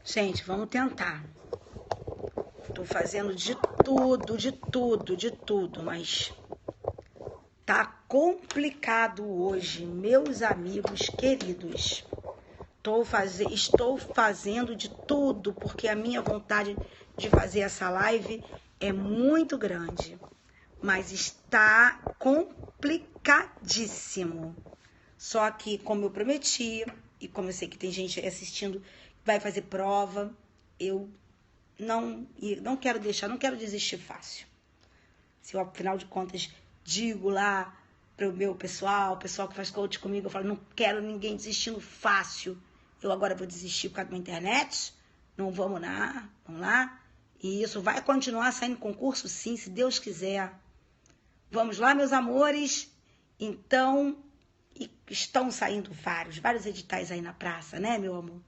Gente, vamos tentar. Tô fazendo de tudo, mas tá complicado hoje, meus amigos queridos. Estou fazendo de tudo, porque a minha vontade de fazer essa live é muito grande, mas está complicadíssimo. Só que, como eu prometi, e como eu sei que tem gente assistindo que vai fazer prova, eu não quero deixar, não quero desistir fácil. Se eu, afinal de contas, digo lá para o meu pessoal, o pessoal que faz coach comigo, eu falo, não quero ninguém desistindo fácil. Eu agora vou desistir por causa da internet? Não vamos lá, vamos lá. E isso vai continuar saindo concurso, sim, se Deus quiser. Vamos lá, meus amores. Então, estão saindo vários editais aí na praça, né, meu amor?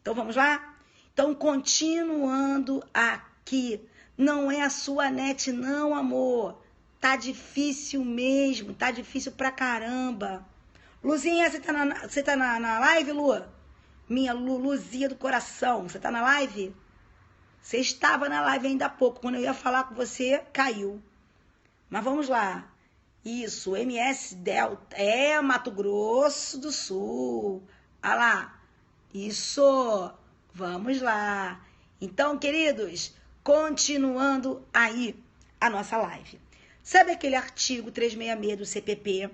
Então, vamos lá? Então, continuando aqui. Não é a sua net, não, amor. Tá difícil mesmo, tá difícil pra caramba. Luzinha, você tá na live, Lu? Minha Luzia do coração, você tá na live? Você estava na live ainda há pouco. Quando eu ia falar com você, caiu. Mas vamos lá. Isso, MS Delta. É, Mato Grosso do Sul. Olha lá. Isso. Vamos lá. Então, queridos, continuando aí a nossa live. Sabe aquele artigo 366 do CPP?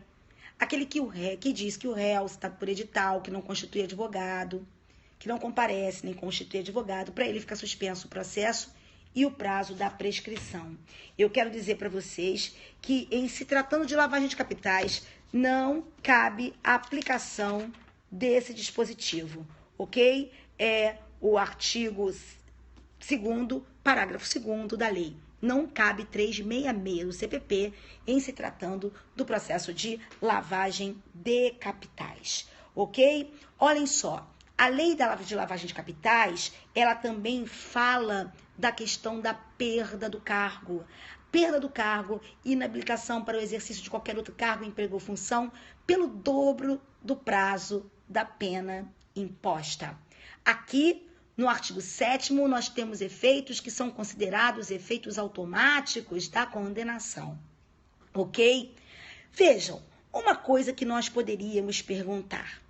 Aquele que diz que o réu está por edital, que não constitui advogado, que não comparece nem constitui advogado, para ele ficar suspenso o processo e o prazo da prescrição. Eu quero dizer para vocês que, em se tratando de lavagem de capitais, não cabe a aplicação desse dispositivo, ok? É o artigo 2º, parágrafo 2º da lei. Não cabe 366 do CPP em se tratando do processo de lavagem de capitais, ok? Olhem só, a lei de lavagem de capitais, ela também fala da questão da perda do cargo. Perda do cargo, inabilitação para o exercício de qualquer outro cargo, emprego ou função, pelo dobro do prazo da pena imposta. Aqui, no artigo 7º, nós temos efeitos que são considerados efeitos automáticos da condenação, ok? Vejam, uma coisa que nós poderíamos perguntar.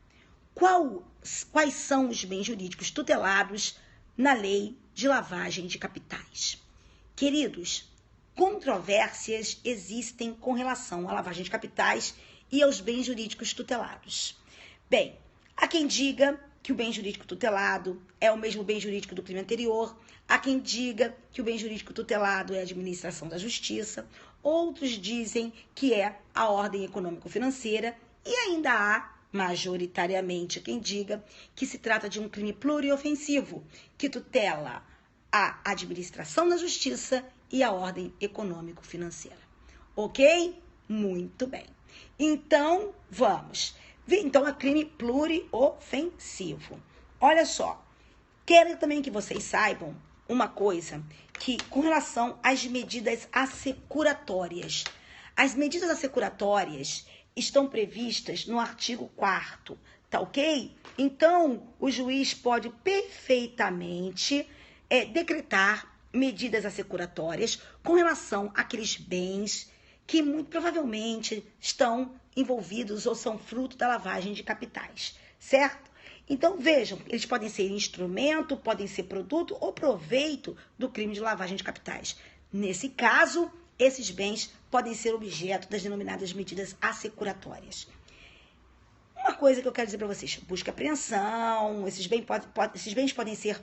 Quais são os bens jurídicos tutelados na lei de lavagem de capitais? Queridos, controvérsias existem com relação à lavagem de capitais e aos bens jurídicos tutelados. Bem, há quem diga que o bem jurídico tutelado é o mesmo bem jurídico do crime anterior, há quem diga que o bem jurídico tutelado é a administração da justiça, outros dizem que é a ordem econômico-financeira e ainda há, majoritariamente, quem diga que se trata de um crime pluriofensivo, que tutela a administração da justiça e a ordem econômico-financeira. Ok? Muito bem. Então, vamos. Então, é crime pluriofensivo. Olha só, quero também que vocês saibam uma coisa, que com relação às medidas assecuratórias. As medidas assecuratórias estão previstas no artigo 4º, tá ok? Então, o juiz pode perfeitamente decretar medidas assecuratórias com relação àqueles bens que muito provavelmente estão envolvidos ou são fruto da lavagem de capitais, certo? Então, vejam, eles podem ser instrumento, podem ser produto ou proveito do crime de lavagem de capitais. Nesse caso, esses bens podem ser objeto das denominadas medidas assecuratórias. Uma coisa que eu quero dizer para vocês, busca e apreensão, esses bens podem ser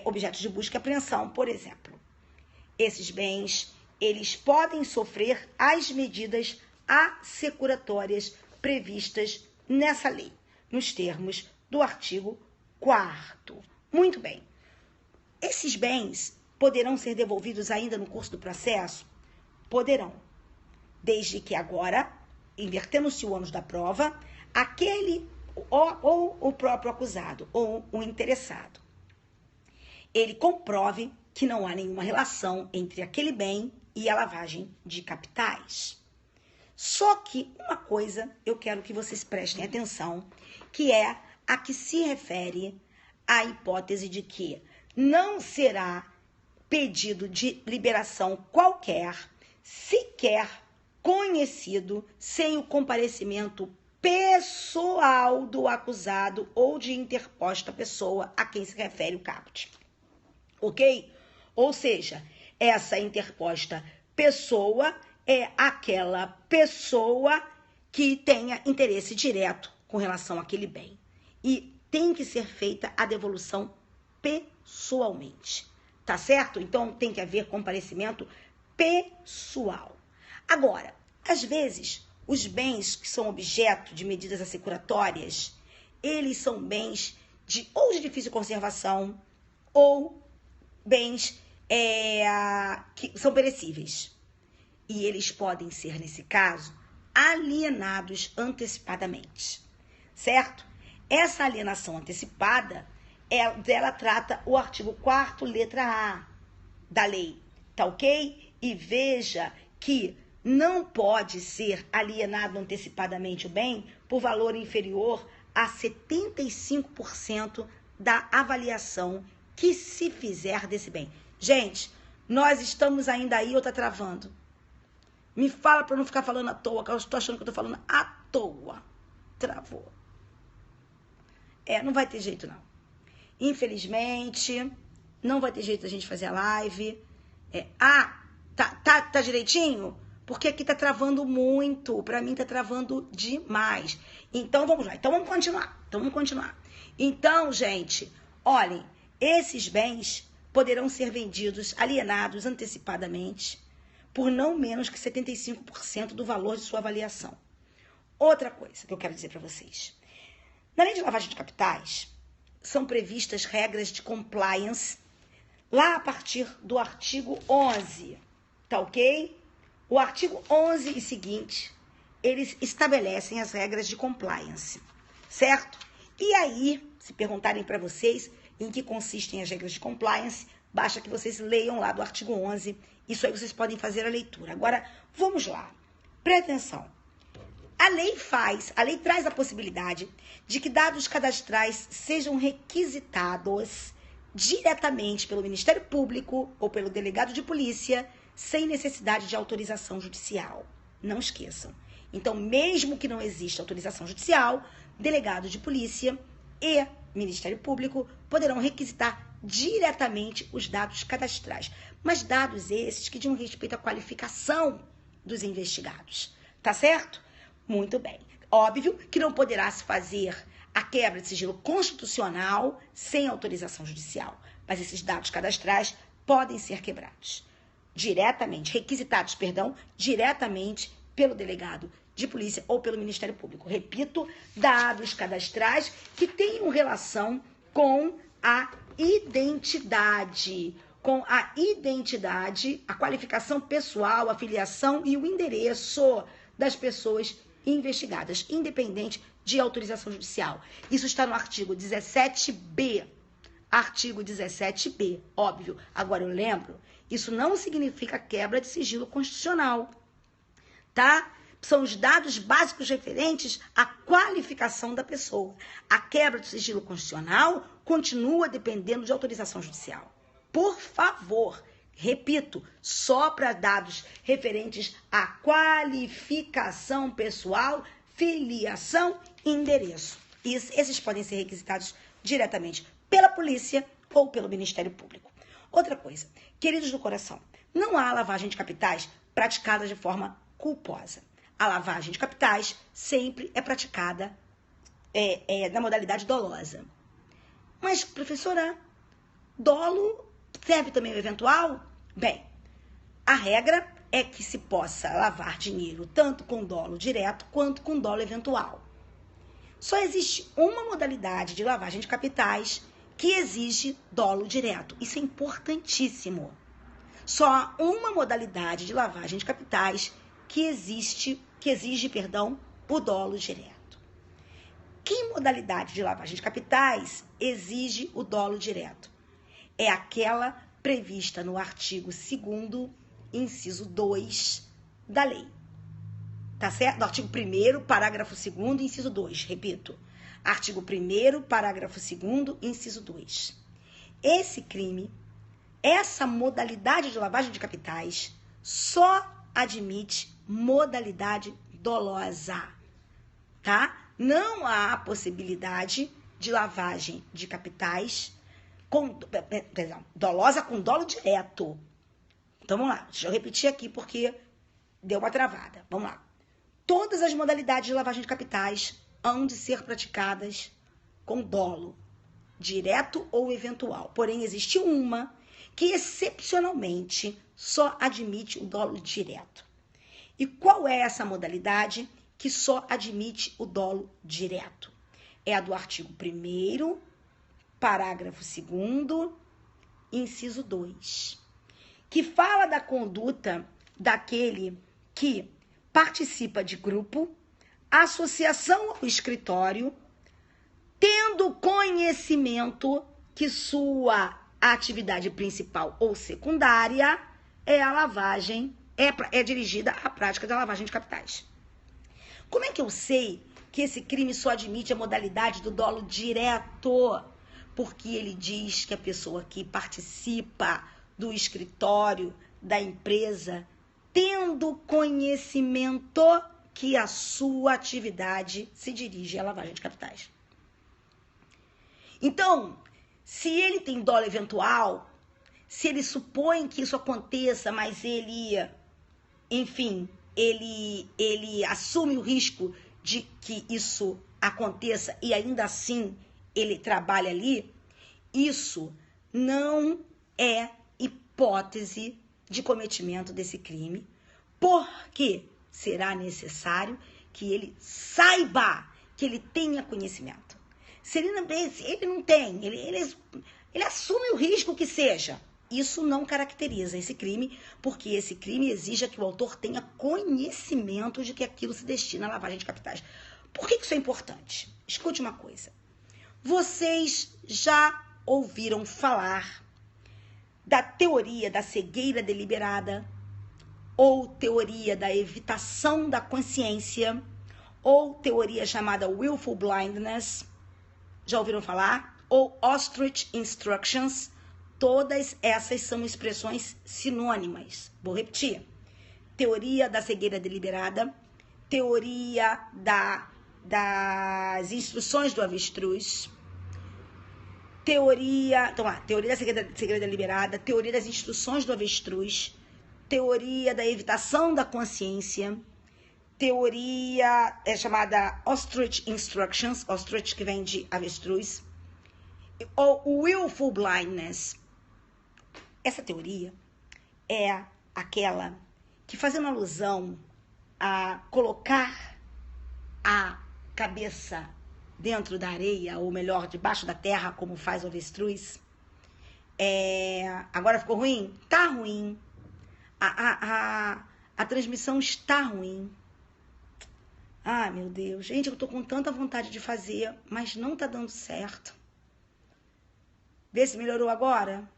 objetos de busca e apreensão, por exemplo. Esses bens, eles podem sofrer as medidas assecuratórias previstas nessa lei, nos termos do artigo 4º. Muito bem. Esses bens poderão ser devolvidos ainda no curso do processo? Poderão. Desde que agora, invertendo-se o ônus da prova, aquele ou o próprio acusado ou o interessado, ele comprove que não há nenhuma relação entre aquele bem e a lavagem de capitais. Só que uma coisa eu quero que vocês prestem atenção, que é a que se refere a hipótese de que não será pedido de liberação qualquer, sequer conhecido, sem o comparecimento pessoal do acusado ou de interposta pessoa a quem se refere o caput. Ok? Ou seja, essa interposta pessoa é aquela pessoa que tenha interesse direto com relação àquele bem. E tem que ser feita a devolução pessoalmente. Tá certo? Então tem que haver comparecimento pessoal. Agora, às vezes, os bens que são objeto de medidas assecuratórias, eles são bens ou de difícil conservação ou bens que são perecíveis. E eles podem ser, nesse caso, alienados antecipadamente, certo? Essa alienação antecipada, ela trata o artigo 4º, letra A da lei, tá ok? E veja que não pode ser alienado antecipadamente o bem por valor inferior a 75% da avaliação que se fizer desse bem. Gente, nós estamos ainda aí ou tá travando? Me fala para eu não ficar falando à toa, que eu estou achando que eu tô falando à toa. Travou. Não vai ter jeito não. Infelizmente, não vai ter jeito da gente fazer a live. Tá direitinho? Porque aqui tá travando muito. Para mim tá travando demais. Então, vamos lá. Então, vamos continuar. Então, gente, olhem, esses bens poderão ser vendidos, alienados antecipadamente, por não menos que 75% do valor de sua avaliação. Outra coisa que eu quero dizer para vocês. Na lei de lavagem de capitais, são previstas regras de compliance lá a partir do artigo 11, tá ok? O artigo 11 e seguinte, eles estabelecem as regras de compliance, certo? E aí, se perguntarem para vocês em que consistem as regras de compliance, basta que vocês leiam lá do artigo 11, isso aí vocês podem fazer a leitura. Agora, vamos lá, presta atenção. A lei traz a possibilidade de que dados cadastrais sejam requisitados diretamente pelo Ministério Público ou pelo delegado de polícia, sem necessidade de autorização judicial. Não esqueçam. Então, mesmo que não exista autorização judicial, delegado de polícia e Ministério Público poderão requisitar diretamente os dados cadastrais. Mas dados esses que dizem respeito à qualificação dos investigados. Tá certo? Muito bem. Óbvio que não poderá se fazer a quebra de sigilo constitucional sem autorização judicial. Mas esses dados cadastrais podem ser quebrados requisitados diretamente pelo delegado de polícia ou pelo Ministério Público. Repito, dados cadastrais que tenham relação com a identidade, a qualificação pessoal, a filiação e o endereço das pessoas investigadas, independente de autorização judicial. Isso está no artigo 17b. Artigo 17b, óbvio. Agora eu lembro, isso não significa quebra de sigilo constitucional, tá? São os dados básicos referentes à qualificação da pessoa. A quebra do sigilo constitucional continua dependendo de autorização judicial. Por favor, repito, só para dados referentes à qualificação pessoal, filiação e endereço. Esses podem ser requisitados diretamente pela polícia ou pelo Ministério Público. Outra coisa, queridos do coração, não há lavagem de capitais praticada de forma culposa. A lavagem de capitais sempre é praticada na modalidade dolosa. Mas, professora, dolo serve também o eventual? Bem, a regra é que se possa lavar dinheiro tanto com dolo direto quanto com dolo eventual. Só existe uma modalidade de lavagem de capitais que exige dolo direto. Isso é importantíssimo. Só há uma modalidade de lavagem de capitais que exige o dolo direto. Que modalidade de lavagem de capitais exige o dolo direto? É aquela prevista no artigo 2º, inciso 2 da lei. Tá certo? No artigo 1º, parágrafo 2º, inciso 2, repito. Artigo 1º, parágrafo 2º, inciso 2. Esse crime, essa modalidade de lavagem de capitais, só admite modalidade dolosa, tá? Não há possibilidade de lavagem de capitais dolosa com dolo direto. Então, vamos lá. Deixa eu repetir aqui porque deu uma travada. Vamos lá. Todas as modalidades de lavagem de capitais hão de ser praticadas com dolo, direto ou eventual. Porém, existe uma que, excepcionalmente, só admite o dolo direto. E qual é essa modalidade que só admite o dolo direto? É a do artigo 1º, parágrafo 2º, inciso 2, que fala da conduta daquele que participa de grupo, associação ou escritório, tendo conhecimento que sua atividade principal ou secundária é a lavagem, é dirigida à prática da lavagem de capitais. Como é que eu sei que esse crime só admite a modalidade do dolo direto? Porque ele diz que a pessoa que participa do escritório, da empresa, tendo conhecimento que a sua atividade se dirige à lavagem de capitais. Então, se ele tem dolo eventual, se ele supõe que isso aconteça, mas ele, enfim, ele assume o risco de que isso aconteça e ainda assim ele trabalha ali, isso não é hipótese de cometimento desse crime, porque será necessário que ele saiba, que ele tenha conhecimento. Se ele não tem, ele assume o risco que seja. Isso não caracteriza esse crime, porque esse crime exige que o autor tenha conhecimento de que aquilo se destina à lavagem de capitais. Por que isso é importante? Escute uma coisa. Vocês já ouviram falar da teoria da cegueira deliberada, ou teoria da evitação da consciência, ou teoria chamada willful blindness? Já ouviram falar? Ou ostrich instructions? Todas essas são expressões sinônimas. Vou repetir. Teoria da cegueira deliberada, teoria das instruções do avestruz, teoria da cegueira deliberada, teoria das instruções do avestruz, teoria da evitação da consciência, teoria chamada ostrich instructions, ostrich que vem de avestruz, ou willful blindness. Essa teoria é aquela que, fazendo alusão a colocar a cabeça dentro da areia, ou melhor, debaixo da terra, como faz o avestruz. Agora ficou ruim? Tá ruim. A transmissão está ruim. Ah, meu Deus. Gente, eu tô com tanta vontade de fazer, mas não tá dando certo. Vê se melhorou agora.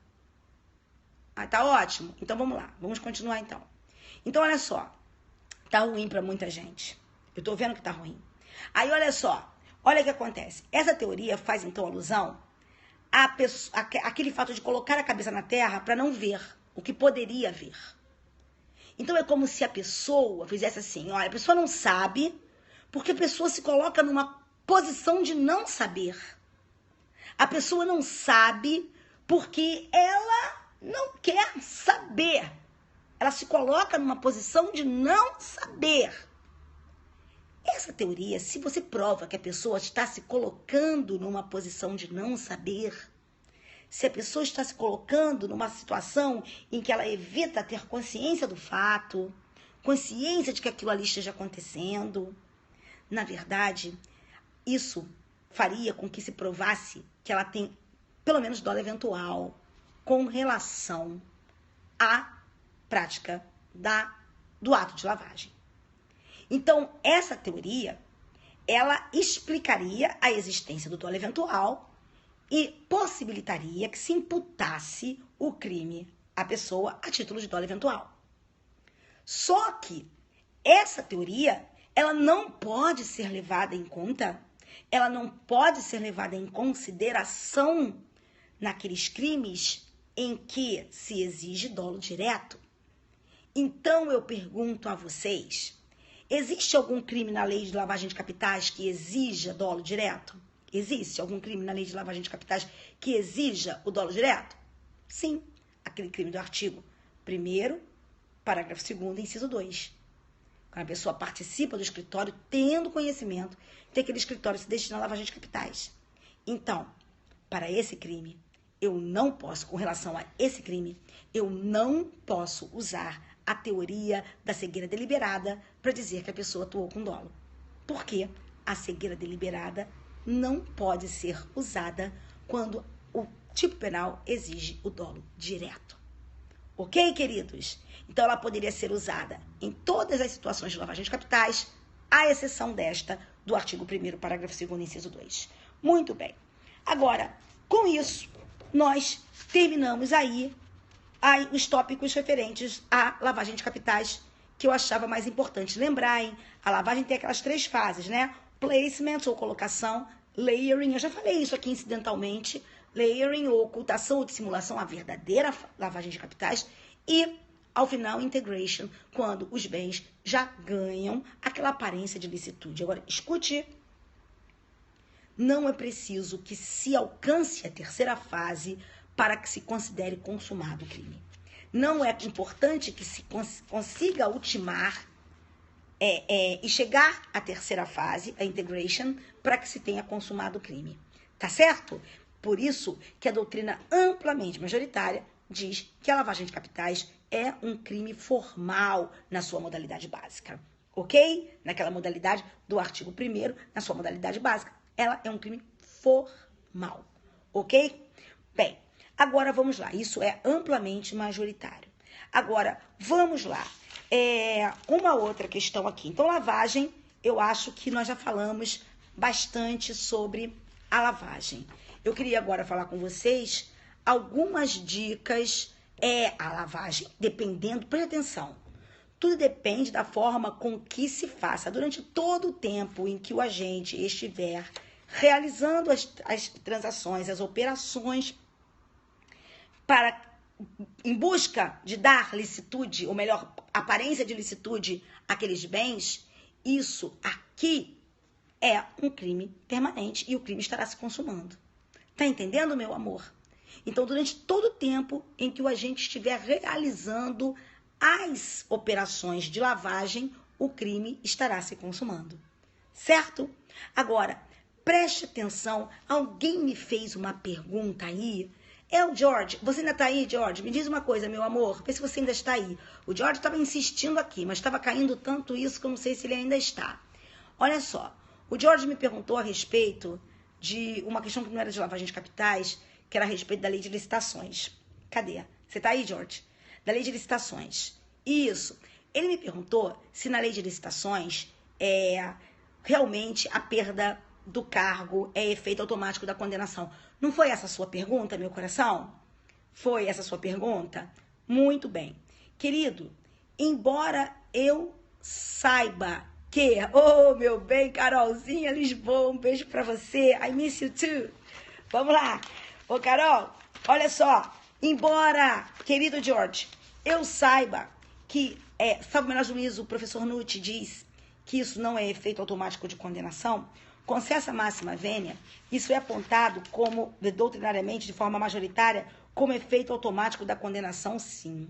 Ah, tá ótimo. Então vamos lá. Vamos continuar então. Então, olha só. Tá ruim pra muita gente. Eu tô vendo que tá ruim. Aí, olha só. Olha o que acontece. Essa teoria faz, então, alusão àquele fato de colocar a cabeça na terra para não ver o que poderia ver. Então, é como se a pessoa fizesse assim, olha, a pessoa não sabe porque a pessoa se coloca numa posição de não saber. A pessoa não sabe porque ela não quer saber. Ela se coloca numa posição de não saber. Essa teoria, se você prova que a pessoa está se colocando numa posição de não saber, se a pessoa está se colocando numa situação em que ela evita ter consciência do fato, consciência de que aquilo ali esteja acontecendo, na verdade, isso faria com que se provasse que ela tem pelo menos dolo eventual com relação à prática do ato de lavagem. Então, essa teoria, ela explicaria a existência do dolo eventual e possibilitaria que se imputasse o crime à pessoa a título de dolo eventual. Só que essa teoria, ela não pode ser levada em conta ela não pode ser levada em consideração naqueles crimes em que se exige dolo direto. Então eu pergunto a vocês, existe algum crime na lei de lavagem de capitais que exija dolo direto? Existe algum crime na lei de lavagem de capitais que exija o dolo direto? Sim, aquele crime do artigo 1º, parágrafo 2º, inciso 2. Quando a pessoa participa do escritório tendo conhecimento de que aquele escritório se destina à lavagem de capitais. Então, para esse crime, eu não posso, com relação a esse crime, eu não posso usar a teoria da cegueira deliberada para dizer que a pessoa atuou com dolo. Porque a cegueira deliberada não pode ser usada quando o tipo penal exige o dolo direto. Ok, queridos? Então, ela poderia ser usada em todas as situações de lavagem de capitais, à exceção desta, do artigo 1º, parágrafo 2º, inciso 2. Muito bem. Agora, com isso, nós terminamos aí os tópicos referentes à lavagem de capitais, que eu achava mais importante lembrar, hein? A lavagem tem aquelas 3 fases, né? Placement, ou colocação, layering, eu já falei isso aqui incidentalmente, layering, ou ocultação ou dissimulação, a verdadeira lavagem de capitais, e, ao final, integration, quando os bens já ganham aquela aparência de licitude. Agora, escute, não é preciso que se alcance a 3ª fase para que se considere consumado o crime. Não é importante que se consiga ultimar e chegar à 3ª fase, a integration, para que se tenha consumado o crime. Tá certo? Por isso que a doutrina amplamente majoritária diz que a lavagem de capitais é um crime formal na sua modalidade básica. Ok? Naquela modalidade do artigo 1º, na sua modalidade básica, ela é um crime formal. Ok? Bem, agora vamos lá. Isso é amplamente majoritário. Agora, vamos lá. Uma outra questão aqui. Então, lavagem, eu acho que nós já falamos bastante sobre a lavagem. Eu queria agora falar com vocês algumas dicas. A lavagem, dependendo, preste atenção, tudo depende da forma com que se faça. Durante todo o tempo em que o agente estiver realizando as transações, as operações, em busca de dar licitude, ou melhor, aparência de licitude àqueles bens, isso aqui é um crime permanente e o crime estará se consumando. Tá entendendo, meu amor? Então, durante todo o tempo em que o agente estiver realizando as operações de lavagem, o crime estará se consumando. Certo? Agora, preste atenção, alguém me fez uma pergunta aí. É o George, você ainda está aí, George? Me diz uma coisa, meu amor, vê se você ainda está aí. O George estava insistindo aqui, mas estava caindo tanto isso que eu não sei se ele ainda está. Olha só, o George me perguntou a respeito de uma questão que não era de lavagem de capitais, que era a respeito da lei de licitações. Cadê? Você está aí, George? Da lei de licitações. Isso. Ele me perguntou se na lei de licitações realmente a perda do cargo é efeito automático da condenação. Não foi essa a sua pergunta, meu coração? Foi essa a sua pergunta? Muito bem. Querido, embora eu saiba que... Oh, meu bem, Carolzinha, Lisboa, um beijo pra você. I miss you too. Vamos lá. Ô, Carol, olha só. Embora, querido George, eu saiba que, salvo o menor juízo, o professor Nutt diz que isso não é efeito automático de condenação, concessa máxima vênia, isso é apontado como, doutrinariamente, de forma majoritária, como efeito automático da condenação, sim.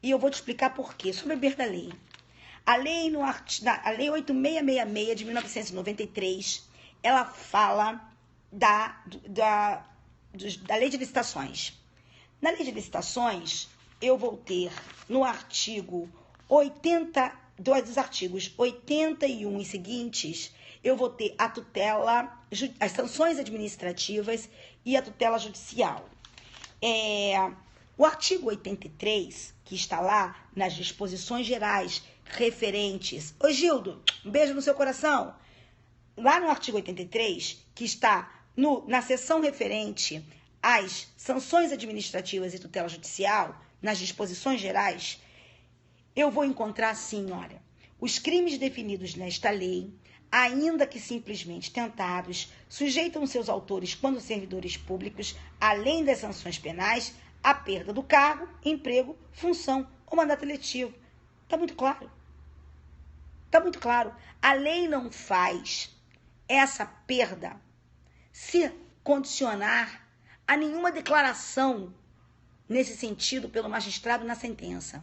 E eu vou te explicar por quê. Sobre o da lei. A lei 8666 de 1993, ela fala da lei de licitações. Na lei de licitações, eu vou ter no artigo 80, dos artigos 81 e seguintes, eu vou ter a tutela, as sanções administrativas e a tutela judicial. O artigo 83, que está lá nas disposições gerais referentes... Ô, Gildo, um beijo no seu coração. Lá no artigo 83, que está na seção referente às sanções administrativas e tutela judicial, nas disposições gerais, eu vou encontrar assim, olha, os crimes definidos nesta lei, ainda que simplesmente tentados, sujeitam seus autores, quando servidores públicos, além das sanções penais, à perda do cargo, emprego, função ou mandato eletivo. Está muito claro. Está muito claro. A lei não faz essa perda se condicionar a nenhuma declaração nesse sentido pelo magistrado na sentença.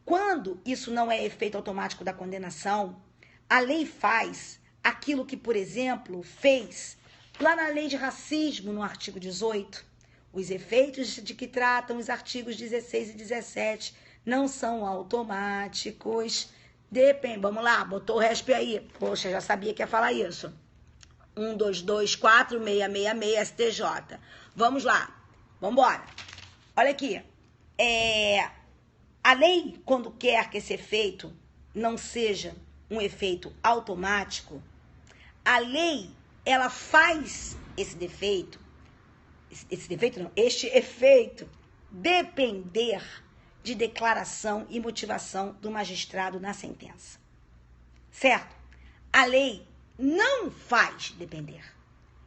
Quando isso não é efeito automático da condenação, a lei faz aquilo que, por exemplo, fez lá na lei de racismo, no artigo 18. Os efeitos de que tratam os artigos 16 e 17 não são automáticos. Vamos lá, botou o resp aí. Poxa, já sabia que ia falar isso. 1224666 STJ. Vamos lá, vamos embora. Olha aqui. A lei, quando quer que esse efeito não seja um efeito automático, a lei, ela faz este efeito depender de declaração e motivação do magistrado na sentença. Certo? A lei não faz depender.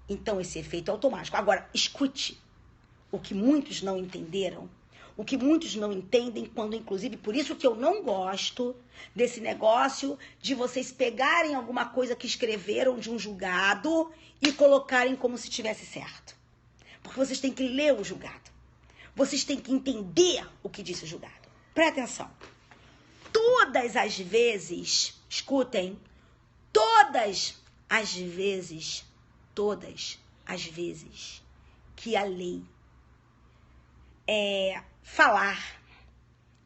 Então, esse efeito é automático. Agora, escute o que muitos não entenderam, o que muitos não entendem, quando, inclusive, por isso que eu não gosto desse negócio de vocês pegarem alguma coisa que escreveram de um julgado e colocarem como se tivesse certo. Porque vocês têm que ler o julgado. Vocês têm que entender o que disse o julgado. Presta atenção. Todas as vezes, escutem, todas as vezes que a lei falar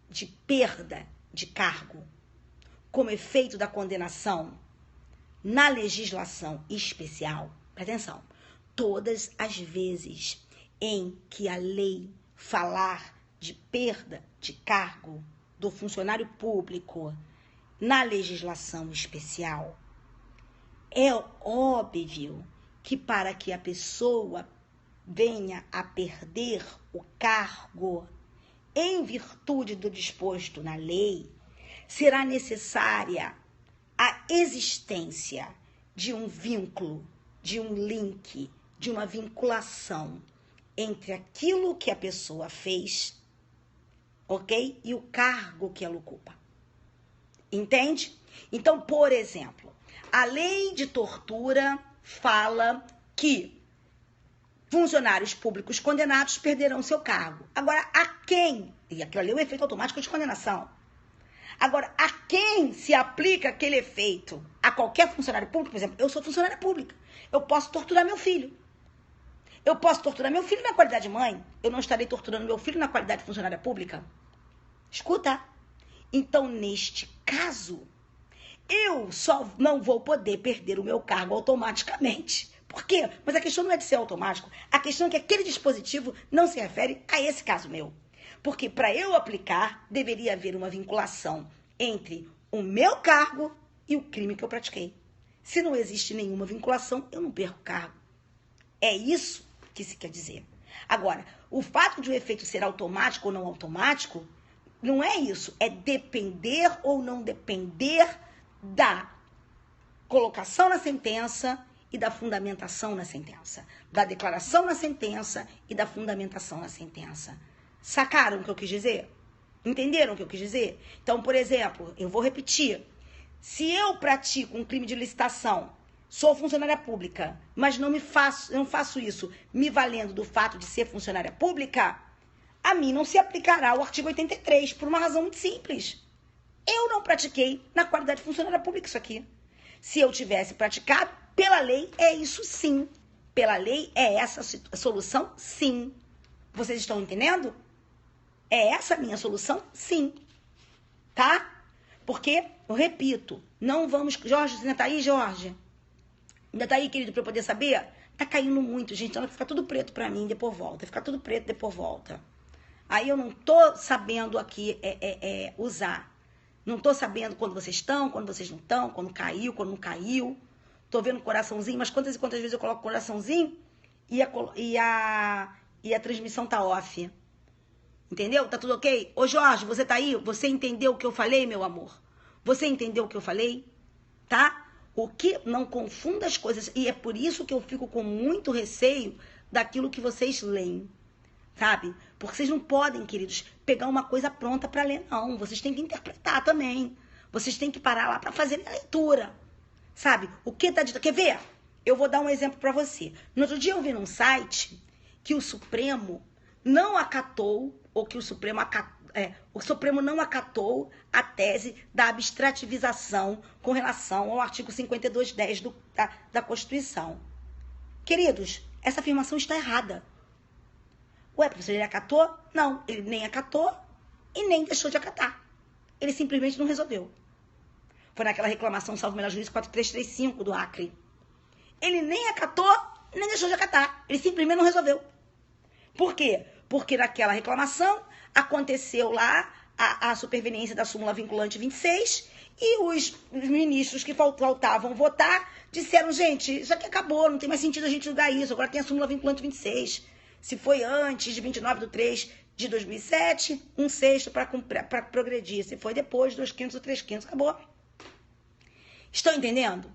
de perda de cargo como efeito da condenação na legislação especial, presta atenção, todas as vezes em que a lei falar de perda de cargo do funcionário público na legislação especial, é óbvio que para que a pessoa venha a perder o cargo em virtude do disposto na lei, será necessária a existência de um vínculo, de um link, de uma vinculação entre aquilo que a pessoa fez, ok? E o cargo que ela ocupa. Entende? Então, por exemplo, a lei de tortura fala que funcionários públicos condenados perderão seu cargo. Agora, a quem? E aquilo ali é o efeito automático de condenação. Agora, a quem se aplica aquele efeito? A qualquer funcionário público? Por exemplo, eu sou funcionária pública. Eu posso torturar meu filho. Eu posso torturar meu filho na qualidade de mãe. Eu não estarei torturando meu filho na qualidade de funcionária pública? Escuta. Então, neste caso, eu só não vou poder perder o meu cargo automaticamente. Por quê? Mas a questão não é de ser automático. A questão é que aquele dispositivo não se refere a esse caso meu. Porque para eu aplicar, deveria haver uma vinculação entre o meu cargo e o crime que eu pratiquei. Se não existe nenhuma vinculação, eu não perco o cargo. É isso que se quer dizer. Agora, o fato de o efeito ser automático ou não automático, não é isso. É depender ou não depender da colocação na sentença e da fundamentação na sentença. Da declaração na sentença e da fundamentação na sentença. Sacaram o que eu quis dizer? Entenderam o que eu quis dizer? Então, por exemplo, eu vou repetir. Se eu pratico um crime de licitação, sou funcionária pública, mas não faço isso me valendo do fato de ser funcionária pública, a mim não se aplicará o artigo 83, por uma razão muito simples. Eu não pratiquei na qualidade de funcionária pública isso aqui. Se eu tivesse praticado, pela lei é isso sim. Pela lei é essa a solução sim. Vocês estão entendendo? É essa a minha solução sim. Tá? Porque, eu repito, não vamos... Jorge, você ainda tá aí, Jorge? Ainda tá aí, querido, pra eu poder saber? Tá caindo muito, gente. Então vai ficar tudo preto pra mim, depois volta. Vai ficar tudo preto, depois volta. Aí eu não tô sabendo aqui usar. Não tô sabendo quando vocês estão, quando vocês não estão, quando caiu, quando não caiu. Tô vendo coraçãozinho, mas quantas e quantas vezes eu coloco coraçãozinho e a transmissão tá off. Entendeu? Tá tudo ok? Ô Jorge, você tá aí? Você entendeu o que eu falei, meu amor? Você entendeu o que eu falei? Tá? O que não confunda as coisas. E é por isso que eu fico com muito receio daquilo que vocês leem, sabe? Porque vocês não podem, queridos, pegar uma coisa pronta para ler, não. Vocês têm que interpretar também. Vocês têm que parar lá para fazer a leitura, sabe? O que tá dito? Quer ver? Eu vou dar um exemplo para você. No outro dia eu vi num site que o Supremo não acatou, ou que o Supremo não acatou a tese da abstrativização com relação ao artigo 5210 da Constituição. Queridos, essa afirmação está errada. Ué, professor, ele acatou? Não, ele nem acatou e nem deixou de acatar. Ele simplesmente não resolveu. Foi naquela reclamação, salvo o melhor juízo, 4335 do Acre. Ele nem acatou, nem deixou de acatar. Ele simplesmente não resolveu. Por quê? Porque naquela reclamação aconteceu lá a superveniência da súmula vinculante 26 e os ministros que faltavam votar disseram, gente, isso aqui acabou, não tem mais sentido a gente julgar isso, agora tem a súmula vinculante 26. Se foi antes de 29/3/2007, 1/6 para progredir. Se foi depois, 2/5 ou 3/5, acabou. Estão entendendo?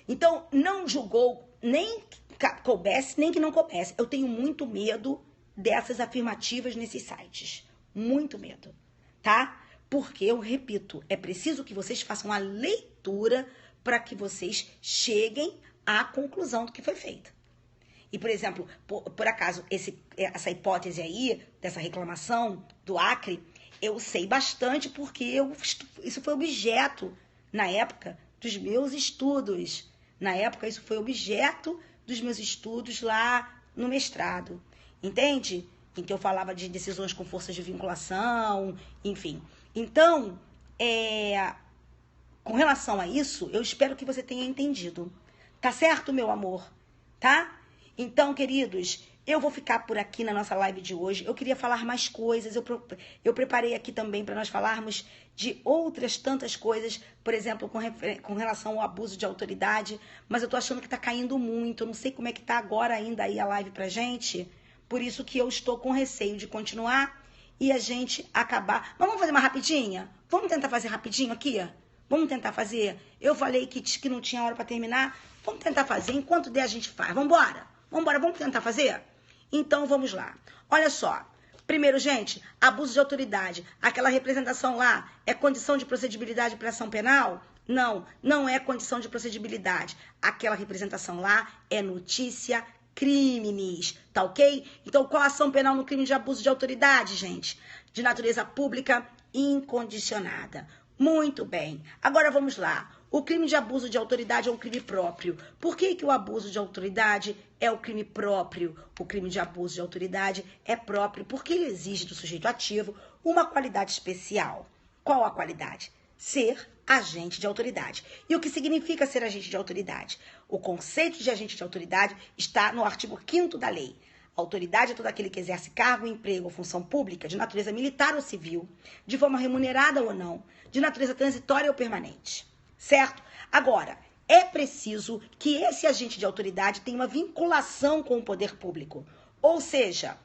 Então, não julgou nem que coubesse, nem que não coubesse. Eu tenho muito medo dessas afirmativas nesses sites. Muito medo, tá? Porque, eu repito, é preciso que vocês façam a leitura para que vocês cheguem à conclusão do que foi feito. E, por exemplo, por acaso, essa hipótese aí, dessa reclamação do Acre, eu sei bastante porque isso foi objeto, na época, dos meus estudos. Na época, isso foi objeto dos meus estudos lá no mestrado. Entende? Em que eu falava de decisões com forças de vinculação, enfim. Então, com relação a isso, eu espero que você tenha entendido. Tá certo, meu amor? Tá? Então, queridos, eu vou ficar por aqui na nossa live de hoje. Eu queria falar mais coisas. Eu preparei aqui também para nós falarmos de outras tantas coisas, por exemplo, com relação ao abuso de autoridade. Mas eu tô achando que tá caindo muito. Eu não sei como é que tá agora ainda aí a live pra gente. Por isso que eu estou com receio de continuar e a gente acabar. Mas vamos fazer uma rapidinha? Vamos tentar fazer rapidinho aqui? Vamos tentar fazer? Eu falei que não tinha hora para terminar. Vamos tentar fazer. Enquanto der, a gente faz. Vambora? Vambora, vamos tentar fazer? Então, vamos lá. Olha só. Primeiro, gente, abuso de autoridade. Aquela representação lá é condição de procedibilidade para ação penal? Não, não é condição de procedibilidade. Aquela representação lá é notícia crimes, tá ok? Então, qual a ação penal no crime de abuso de autoridade, gente? De natureza pública incondicionada. Muito bem. Agora vamos lá. O crime de abuso de autoridade é um crime próprio. Por que o abuso de autoridade é o crime próprio? O crime de abuso de autoridade é próprio porque ele exige do sujeito ativo uma qualidade especial. Qual a qualidade? Ser agente de autoridade. E o que significa ser agente de autoridade? O conceito de agente de autoridade está no artigo 5º da lei. Autoridade é todo aquele que exerce cargo, emprego ou função pública de natureza militar ou civil, de forma remunerada ou não, de natureza transitória ou permanente. Certo? Agora, é preciso que esse agente de autoridade tenha uma vinculação com o poder público. Ou seja,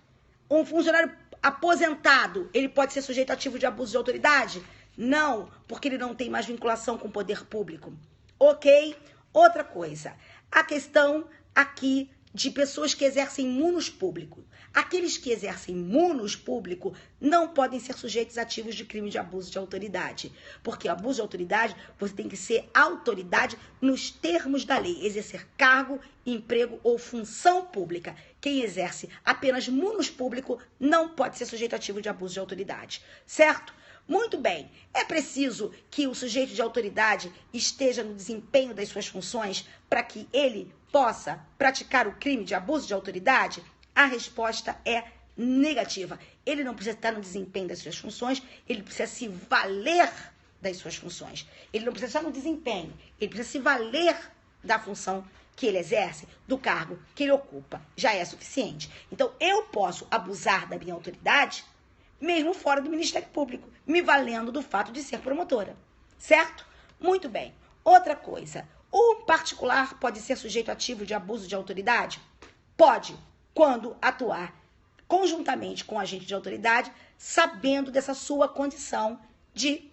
um funcionário aposentado, ele pode ser sujeito ativo de abuso de autoridade? Não, porque ele não tem mais vinculação com o poder público. Ok? Outra coisa, a questão aqui de pessoas que exercem munos público. Aqueles que exercem munos público não podem ser sujeitos ativos de crime de abuso de autoridade. Porque abuso de autoridade, você tem que ser autoridade nos termos da lei. Exercer cargo, emprego ou função pública. Quem exerce apenas munos público não pode ser sujeito ativo de abuso de autoridade. Certo? Muito bem, é preciso que o sujeito de autoridade esteja no desempenho das suas funções para que ele possa praticar o crime de abuso de autoridade? A resposta é negativa. Ele não precisa estar no desempenho das suas funções, ele precisa se valer das suas funções. Ele não precisa estar no desempenho, ele precisa se valer da função que ele exerce, do cargo que ele ocupa. Já é suficiente. Então, eu posso abusar da minha autoridade mesmo fora do Ministério Público, me valendo do fato de ser promotora. Certo? Muito bem. Outra coisa, o particular pode ser sujeito ativo de abuso de autoridade? Pode, quando atuar conjuntamente com o agente de autoridade, sabendo dessa sua condição de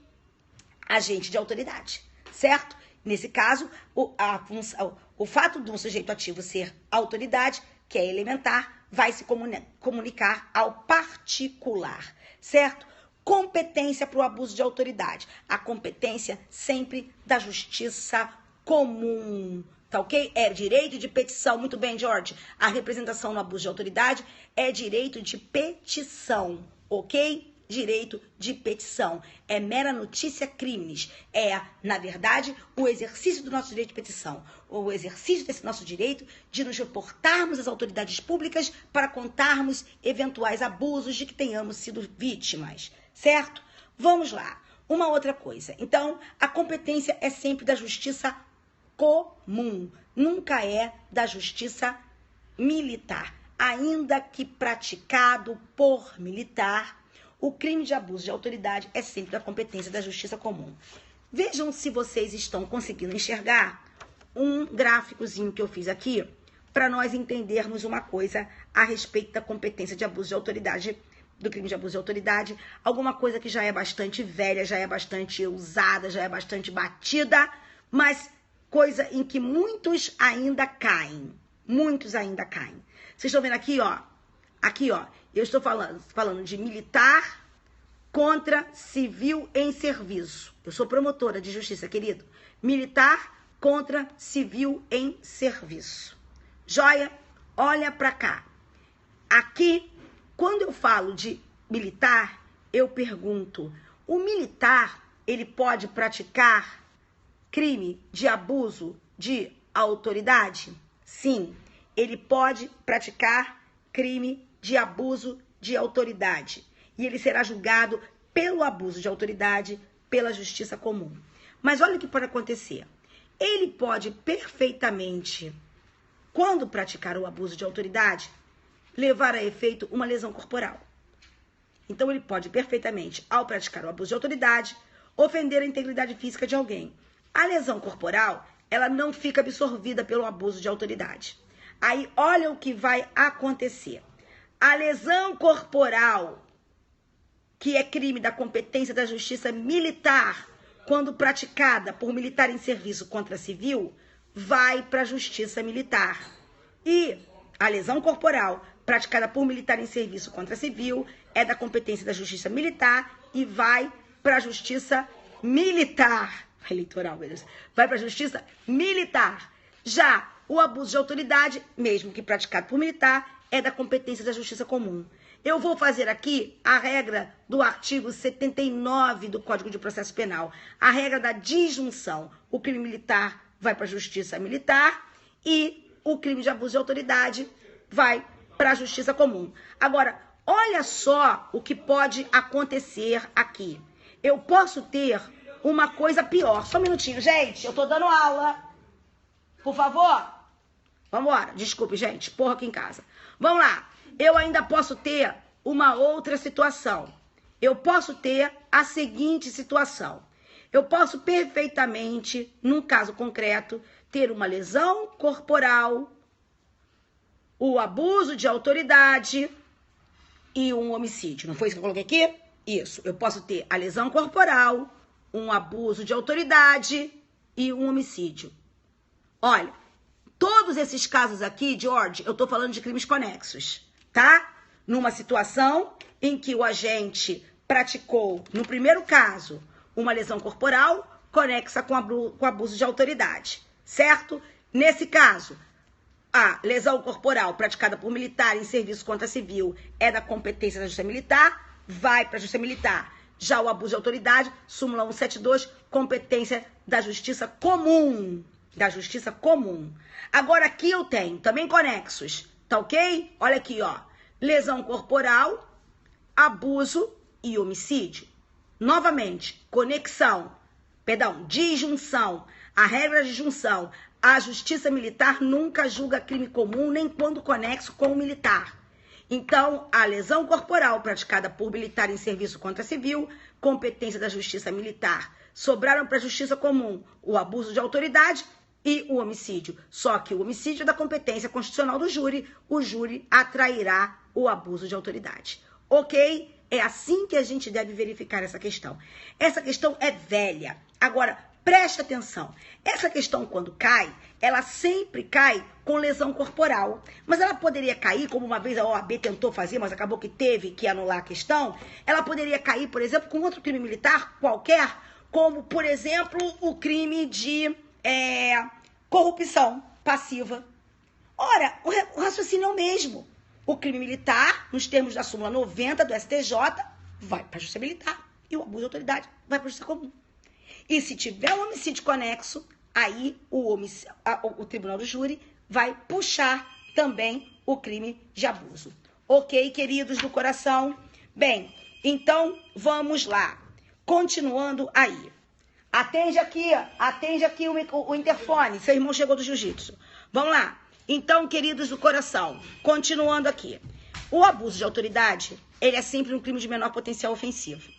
agente de autoridade. Certo? Nesse caso, o fato de um sujeito ativo ser autoridade, que é elementar, vai se comunicar ao particular, certo? Competência para o abuso de autoridade. A competência sempre da justiça comum, tá ok? É direito de petição. Muito bem, George. A representação no abuso de autoridade é direito de petição, ok? Direito de petição. É mera notícia crimes. É, na verdade, o exercício do nosso direito de petição. O exercício desse nosso direito de nos reportarmos às autoridades públicas para contarmos eventuais abusos de que tenhamos sido vítimas. Certo? Vamos lá. Uma outra coisa. Então, a competência é sempre da justiça comum. Nunca é da justiça militar. Ainda que praticado por militar, o crime de abuso de autoridade é sempre da competência da justiça comum. Vejam se vocês estão conseguindo enxergar um gráficozinho que eu fiz aqui para nós entendermos uma coisa a respeito da competência de abuso de autoridade, do crime de abuso de autoridade, alguma coisa que já é bastante velha, já é bastante usada, já é bastante batida, mas coisa em que muitos ainda caem. Muitos ainda caem. Vocês estão vendo aqui, ó? Aqui, ó. Eu estou falando de militar contra civil em serviço. Eu sou promotora de justiça, querido. Militar contra civil em serviço. Joia? Olha pra cá. Aqui, quando eu falo de militar, eu pergunto, o militar, ele pode praticar crime de abuso de autoridade? Sim, ele pode praticar crime de abuso de autoridade. E ele será julgado pelo abuso de autoridade pela justiça comum. Mas olha o que pode acontecer. Ele pode perfeitamente, quando praticar o abuso de autoridade, levar a efeito uma lesão corporal. Então, ele pode perfeitamente, ao praticar o abuso de autoridade, ofender a integridade física de alguém. A lesão corporal, ela não fica absorvida pelo abuso de autoridade. Aí, olha o que vai acontecer. A lesão corporal, que é crime da competência da justiça militar, quando praticada por militar em serviço contra civil, vai para a justiça militar. E a lesão corporal, praticada por militar em serviço contra civil, é da competência da justiça militar e vai para a justiça militar. Eleitoral, meu Deus. Vai para a justiça militar. Já o abuso de autoridade, mesmo que praticado por militar, é da competência da justiça comum. Eu vou fazer aqui a regra do artigo 79 do Código de Processo Penal. A regra da disjunção. O crime militar vai para a justiça militar e o crime de abuso de autoridade vai para a justiça comum. Agora, olha só o que pode acontecer aqui. Eu posso ter uma coisa pior. Só um minutinho, gente. Eu tô dando aula. Por favor. Vamos embora. Desculpe, gente. Porra aqui em casa. Vamos lá. Eu ainda posso ter uma outra situação. Eu posso ter a seguinte situação. Eu posso perfeitamente, num caso concreto, ter uma lesão corporal, o abuso de autoridade e um homicídio. Não foi isso que eu coloquei aqui? Isso. Eu posso ter a lesão corporal, um abuso de autoridade e um homicídio. Olha, todos esses casos aqui, George, eu tô falando de crimes conexos, tá? Numa situação em que o agente praticou, no primeiro caso, uma lesão corporal conexa com abuso de autoridade, certo? Nesse caso, a lesão corporal praticada por militar em serviço contra civil é da competência da justiça militar, vai para a justiça militar. Já o abuso de autoridade, súmula 172, competência da justiça comum. Da justiça comum. Agora aqui eu tenho também conexos, tá ok? Olha aqui, ó. Lesão corporal, abuso e homicídio. Novamente, disjunção. A regra de disjunção. A justiça militar nunca julga crime comum nem quando conexo com o militar. Então, a lesão corporal praticada por militar em serviço contra civil, competência da justiça militar. Sobraram para a justiça comum o abuso de autoridade e o homicídio. Só que o homicídio é da competência constitucional do júri, o júri atrairá o abuso de autoridade. Ok? É assim que a gente deve verificar essa questão. Essa questão é velha. Agora, Preste atenção. Essa questão, quando cai, ela sempre cai com lesão corporal. Mas ela poderia cair, como uma vez a OAB tentou fazer, mas acabou que teve que anular a questão. Ela poderia cair, por exemplo, com outro crime militar qualquer, como, por exemplo, o crime de corrupção passiva. Ora, o raciocínio é o mesmo. O crime militar, nos termos da súmula 90 do STJ, vai para a justiça militar. E o abuso de autoridade vai para a justiça comum. E se tiver um homicídio conexo, aí o tribunal do júri vai puxar também o crime de abuso. Ok, queridos do coração? Bem, então vamos lá. Continuando aí. Atende aqui o interfone. Seu irmão chegou do jiu-jitsu. Vamos lá. Então, queridos do coração, continuando aqui. O abuso de autoridade, ele é sempre um crime de menor potencial ofensivo.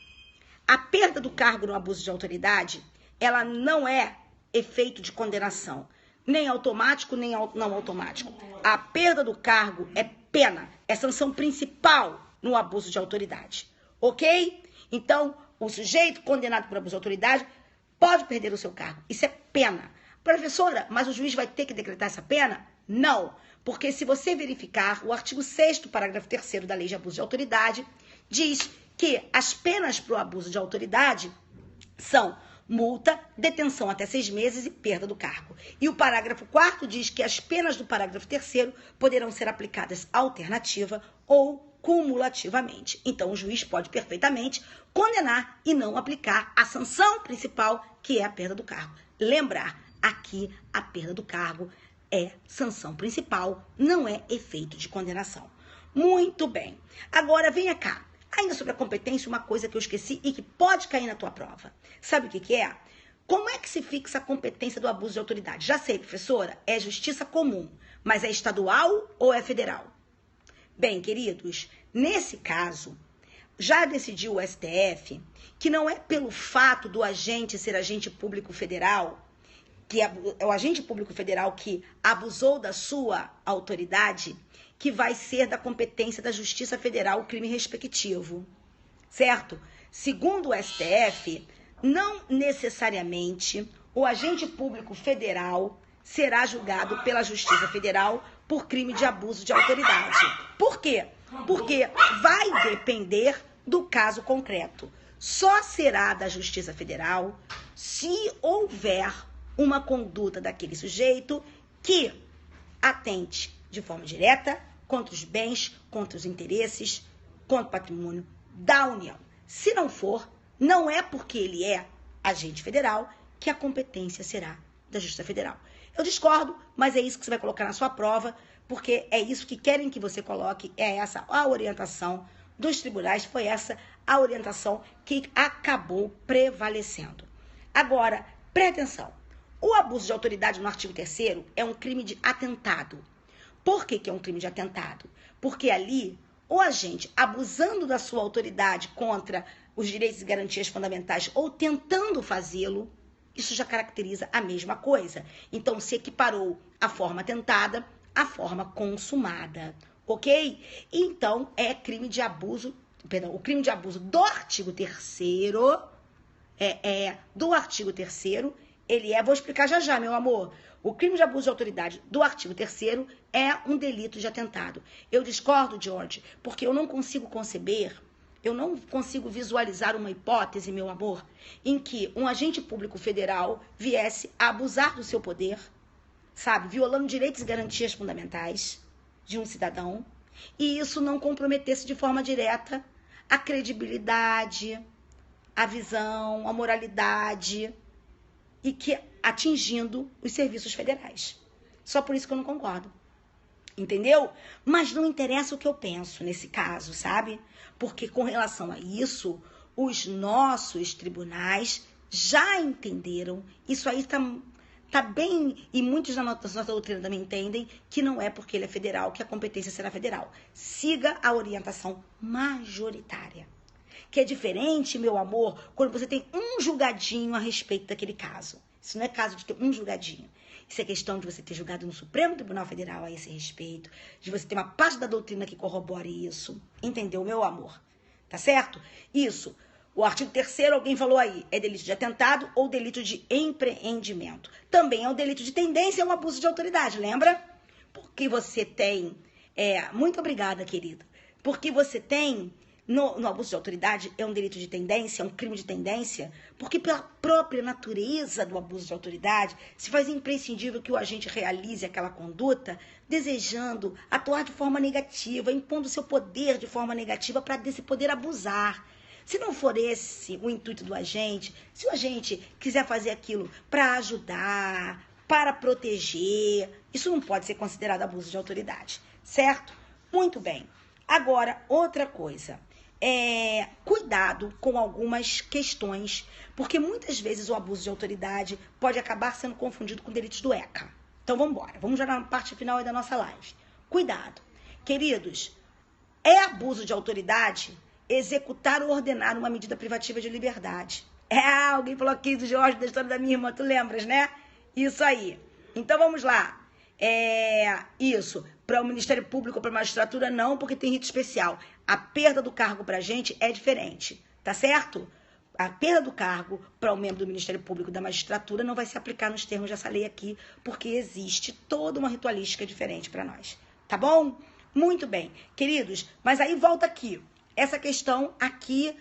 A perda do cargo no abuso de autoridade, ela não é efeito de condenação, nem automático, nem não automático. A perda do cargo é pena, é sanção principal no abuso de autoridade, ok? Então, o sujeito condenado por abuso de autoridade pode perder o seu cargo. Isso é pena. Professora, mas o juiz vai ter que decretar essa pena? Não, porque se você verificar, o artigo 6º, parágrafo 3º da Lei de Abuso de Autoridade, diz que as penas para o abuso de autoridade são multa, detenção até 6 meses e perda do cargo. E o parágrafo 4º diz que as penas do parágrafo 3º poderão ser aplicadas alternativa ou cumulativamente. Então, o juiz pode perfeitamente condenar e não aplicar a sanção principal, que é a perda do cargo. Lembrar, aqui a perda do cargo é sanção principal, não é efeito de condenação. Muito bem. Agora, venha cá. Ainda sobre a competência, uma coisa que eu esqueci e que pode cair na tua prova. Sabe o que é? Como é que se fixa a competência do abuso de autoridade? Já sei, professora, é justiça comum, mas é estadual ou é federal? Bem, queridos, nesse caso, já decidiu o STF que não é pelo fato do agente ser agente público federal, que é o agente público federal que abusou da sua autoridade, que vai ser da competência da Justiça Federal o crime respectivo, certo? Segundo o STF, não necessariamente o agente público federal será julgado pela Justiça Federal por crime de abuso de autoridade. Por quê? Porque vai depender do caso concreto. Só será da Justiça Federal se houver uma conduta daquele sujeito que atente de forma direta contra os bens, contra os interesses, contra o patrimônio da União. Se não for, não é porque ele é agente federal que a competência será da Justiça Federal. Eu discordo, mas é isso que você vai colocar na sua prova, porque é isso que querem que você coloque, é essa a orientação dos tribunais, foi essa a orientação que acabou prevalecendo. Agora, preste atenção. O abuso de autoridade no artigo 3º é um crime de atentado. Por que é um crime de atentado? Porque ali, o agente, abusando da sua autoridade contra os direitos e garantias fundamentais ou tentando fazê-lo, isso já caracteriza a mesma coisa. Então, se equiparou a forma tentada à forma consumada, ok? Então, é crime de abuso, o crime de abuso do artigo 3º, do artigo 3º, vou explicar já, meu amor. O crime de abuso de autoridade do artigo 3º é um delito de atentado. Eu discordo, George, porque eu não consigo conceber, eu não consigo visualizar uma hipótese, meu amor, em que um agente público federal viesse a abusar do seu poder, sabe, violando direitos e garantias fundamentais de um cidadão, e isso não comprometesse de forma direta a credibilidade, a visão, a moralidade, e que atingindo os serviços federais. Só por isso que eu não concordo. Entendeu? Mas não interessa o que eu penso nesse caso, sabe? Porque com relação a isso, os nossos tribunais já entenderam, isso aí tá bem, e muitos da nossa doutrina também entendem, que não é porque ele é federal que a competência será federal. Siga a orientação majoritária. Que é diferente, meu amor, quando você tem um julgadinho a respeito daquele caso. Isso não é caso de ter um julgadinho. Isso é questão de você ter julgado no Supremo Tribunal Federal a esse respeito, de você ter uma parte da doutrina que corrobore isso. Entendeu, meu amor? Tá certo? Isso. O artigo 3º, alguém falou aí, é delito de atentado ou delito de empreendimento. Também é um delito de tendência, é um abuso de autoridade, lembra? Porque você tem... muito obrigada, querida. Porque você tem... No abuso de autoridade, é um delito de tendência, é um crime de tendência, porque pela própria natureza do abuso de autoridade, se faz imprescindível que o agente realize aquela conduta desejando atuar de forma negativa, impondo seu poder de forma negativa para desse poder abusar. Se não for esse o intuito do agente, se o agente quiser fazer aquilo para ajudar, para proteger, isso não pode ser considerado abuso de autoridade, certo? Muito bem. Agora, outra coisa. Cuidado com algumas questões, porque muitas vezes o abuso de autoridade pode acabar sendo confundido com delitos do ECA. Então, vamos embora. Vamos já na parte final aí da nossa live. Cuidado. Queridos, é abuso de autoridade executar ou ordenar uma medida privativa de liberdade. Alguém falou aqui do Jorge, da história da minha irmã, tu lembras, né? Isso aí. Então, vamos lá. Isso. Para o Ministério Público ou para a magistratura, não, porque tem rito especial. A perda do cargo para a gente é diferente, tá certo? A perda do cargo para o membro do Ministério Público e da magistratura não vai se aplicar nos termos dessa lei aqui, porque existe toda uma ritualística diferente para nós, tá bom? Muito bem. Queridos, mas aí volta aqui. Essa questão aqui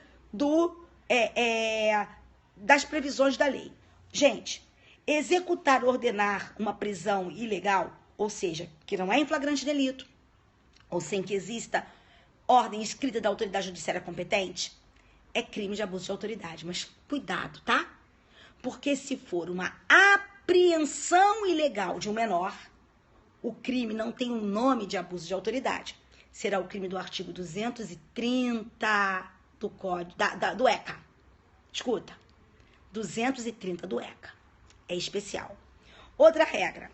das previsões da lei. Gente, executar ou ordenar uma prisão ilegal, ou seja, que não é em flagrante delito, ou sem que exista ordem escrita da autoridade judiciária competente, é crime de abuso de autoridade. Mas cuidado, tá? Porque se for uma apreensão ilegal de um menor, o crime não tem um nome de abuso de autoridade. Será o crime do artigo 230 do Código do ECA. Escuta, 230 do ECA. É especial. Outra regra.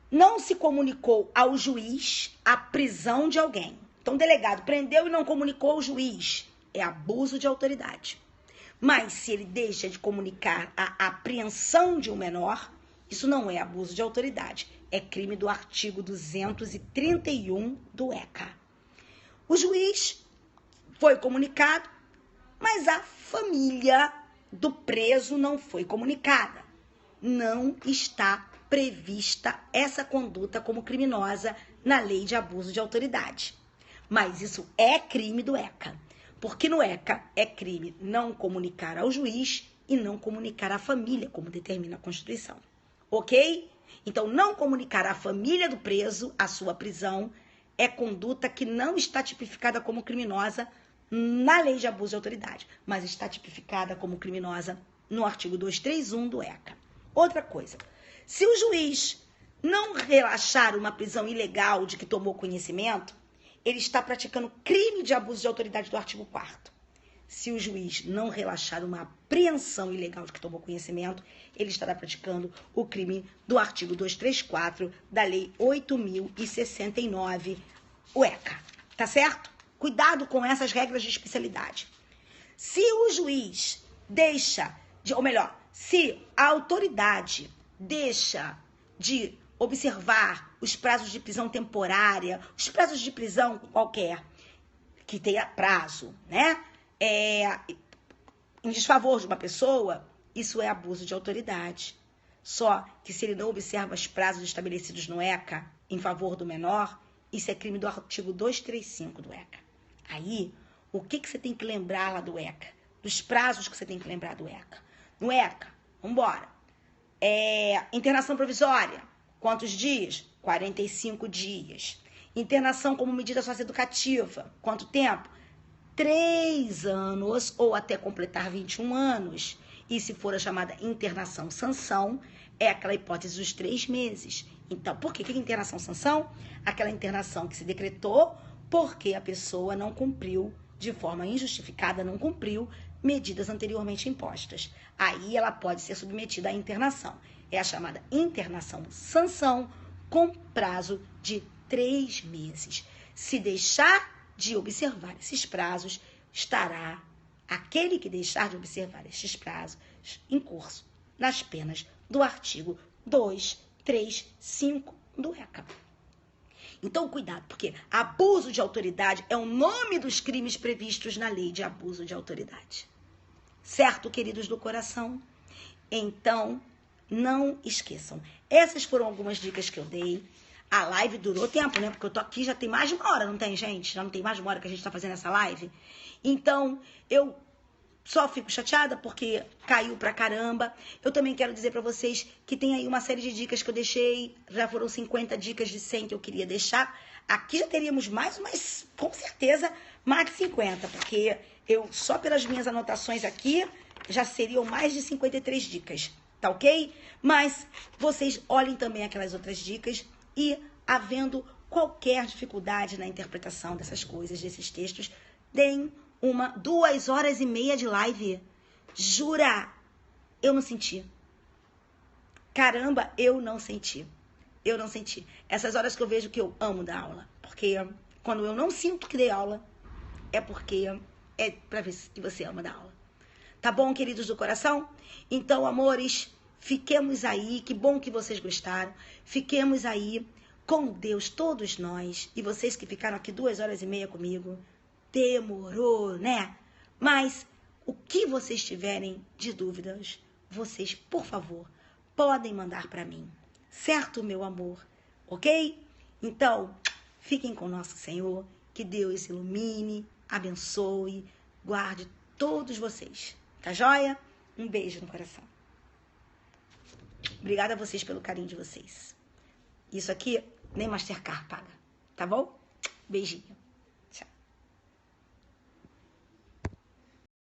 Não se comunicou ao juiz a prisão de alguém. Então, o delegado prendeu e não comunicou ao juiz. É abuso de autoridade. Mas, se ele deixa de comunicar a apreensão de um menor, isso não é abuso de autoridade. É crime do artigo 231 do ECA. O juiz foi comunicado, mas a família do preso não foi comunicada. Não está prevista essa conduta como criminosa na lei de abuso de autoridade. Mas isso é crime do ECA, porque no ECA é crime não comunicar ao juiz e não comunicar à família, como determina a Constituição. Ok? Então, não comunicar à família do preso a sua prisão é conduta que não está tipificada como criminosa na lei de abuso de autoridade, mas está tipificada como criminosa no artigo 231 do ECA. Outra coisa, se o juiz não relaxar uma prisão ilegal de que tomou conhecimento, ele está praticando crime de abuso de autoridade do artigo 4º. Se o juiz não relaxar uma apreensão ilegal de que tomou conhecimento, ele estará praticando o crime do artigo 234 da Lei 8.069, o ECA. Tá certo? Cuidado com essas regras de especialidade. Se o juiz deixa, se a autoridade deixa de observar os prazos de prisão temporária, os prazos de prisão qualquer que tenha prazo, né? Em desfavor de uma pessoa, isso é abuso de autoridade. Só que se ele não observa os prazos estabelecidos no ECA em favor do menor, isso é crime do artigo 235 do ECA. Aí, o que você tem que lembrar lá do ECA? Dos prazos que você tem que lembrar do ECA. No ECA, vambora. Internação provisória, quantos dias? 45 dias. Internação como medida socioeducativa, quanto tempo? 3 anos ou até completar 21 anos. E se for a chamada internação sanção, é aquela hipótese dos 3 meses. Então, por que internação sanção? Aquela internação que se decretou porque a pessoa não cumpriu, de forma injustificada, não cumpriu medidas anteriormente impostas. Aí ela pode ser submetida à internação. É a chamada internação sanção com prazo de 3 meses. Se deixar de observar esses prazos, estará aquele que deixar de observar estes prazos em curso nas penas do artigo 235 do ECA. Então, cuidado, porque abuso de autoridade é o nome dos crimes previstos na lei de abuso de autoridade. Certo, queridos do coração? Então, não esqueçam. Essas foram algumas dicas que eu dei. A live durou tempo, né? Porque eu tô aqui já tem mais de uma hora, não tem, gente? Já não tem mais de uma hora que a gente tá fazendo essa live. Então, eu só fico chateada porque caiu pra caramba. Eu também quero dizer pra vocês que tem aí uma série de dicas que eu deixei. Já foram 50 dicas de 100 que eu queria deixar. Aqui já teríamos mais, mas com certeza mais de 50. Porque eu, só pelas minhas anotações aqui, já seriam mais de 53 dicas. Tá ok? Mas vocês olhem também aquelas outras dicas e, havendo qualquer dificuldade na interpretação dessas coisas, desses textos, deem 2 horas e meia de live. Jura? Eu não senti. Caramba, eu não senti. Eu não senti. Essas horas que eu vejo que eu amo dar aula. Porque quando eu não sinto que dei aula, é porque é pra ver se você ama dar aula. Tá bom, queridos do coração? Então, amores, fiquemos aí. Que bom que vocês gostaram. Fiquemos aí com Deus, todos nós. E vocês que ficaram aqui 2 horas e meia comigo. Demorou, né? Mas o que vocês tiverem de dúvidas, vocês, por favor, podem mandar para mim. Certo, meu amor? Ok? Então, fiquem com nosso Senhor. Que Deus ilumine, abençoe, guarde todos vocês. Tá joia? Um beijo no coração. Obrigada a vocês pelo carinho de vocês. Isso aqui nem Mastercard paga. Tá bom? Beijinho.